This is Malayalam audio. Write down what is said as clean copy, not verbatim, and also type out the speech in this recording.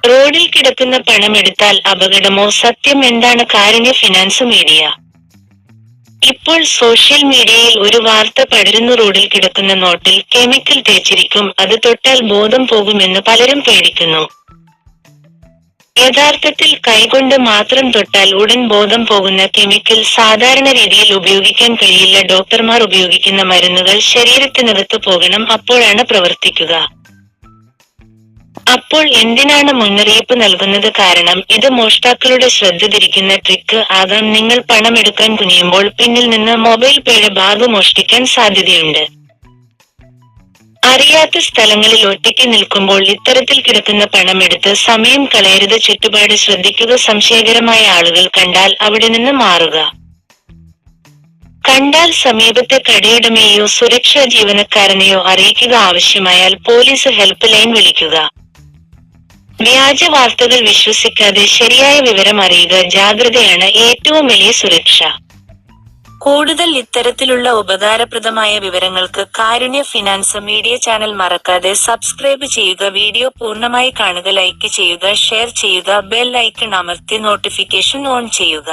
റോഡിൽ കിടക്കുന്ന പണമെടുത്താൽ അപകടമോ? സത്യം എന്താണ് കാരുണ്യ ഫിനാൻസ് മീഡിയ? ഇപ്പോൾ സോഷ്യൽ മീഡിയയിൽ ഒരു വാർത്ത പടരുന്നു. റോഡിൽ കിടക്കുന്ന നോട്ടിൽ കെമിക്കൽ തേച്ചിരിക്കും, അത് തൊട്ടാൽ ബോധം പോകുമെന്ന് പലരും പേടിക്കുന്നു. യഥാർത്ഥത്തിൽ കൈകൊണ്ട് മാത്രം തൊട്ടാൽ ഉടൻ ബോധം പോകുന്ന കെമിക്കൽ സാധാരണ രീതിയിൽ ഉപയോഗിക്കാൻ കഴിയില്ല. ഡോക്ടർമാർ ഉപയോഗിക്കുന്ന മരുന്നുകൾ ശരീരത്തിനകത്ത് പോകണം, അപ്പോഴാണ് പ്രവർത്തിക്കുക. അപ്പോൾ എന്തിനാണ് മുന്നറിയിപ്പ് നൽകുന്നത്? കാരണം ഇത് മോഷ്ടാക്കളുടെ ശ്രദ്ധ തിരിക്കുന്ന ട്രിക്ക് ആകാം. നിങ്ങൾ പണം എടുക്കാൻ കുനിയുമ്പോൾ പിന്നിൽ നിന്ന് മൊബൈൽ പേയുടെ ബാഗ് മോഷ്ടിക്കാൻ സാധ്യതയുണ്ട്. അറിയാത്ത സ്ഥലങ്ങളിൽ ഒറ്റയ്ക്ക് നിൽക്കുമ്പോൾ ഇത്തരത്തിൽ കിടക്കുന്ന പണം എടുത്ത് സമയം കളയരുത്. ചുറ്റുപാട് ശ്രദ്ധിക്കുക. സംശയകരമായ ആളുകൾ കണ്ടാൽ അവിടെ നിന്ന് മാറുക. കണ്ടാൽ സമീപത്തെ കടയുടമയെയോ സുരക്ഷാ ജീവനക്കാരനെയോ അറിയിക്കുക. ആവശ്യമായാൽ പോലീസ് ഹെൽപ്പ് ലൈൻ വിളിക്കുക. വ്യാജ വാർത്തകൾ വിശ്വസിക്കാതെ ശരിയായ വിവരം അറിയുക. ജാഗ്രതയാണ് ഏറ്റവും വലിയ സുരക്ഷ. കൂടുതൽ ഇത്തരത്തിലുള്ള ഉപകാരപ്രദമായ വിവരങ്ങൾക്ക് കാരുണ്യ ഫിനാൻസ് മീഡിയ ചാനൽ മറക്കാതെ സബ്സ്ക്രൈബ് ചെയ്യുക. വീഡിയോ പൂർണ്ണമായി കാണുക, ലൈക്ക് ചെയ്യുക, ഷെയർ ചെയ്യുക, ബെൽ ഐക്കൺ അമർത്തി നോട്ടിഫിക്കേഷൻ ഓൺ ചെയ്യുക.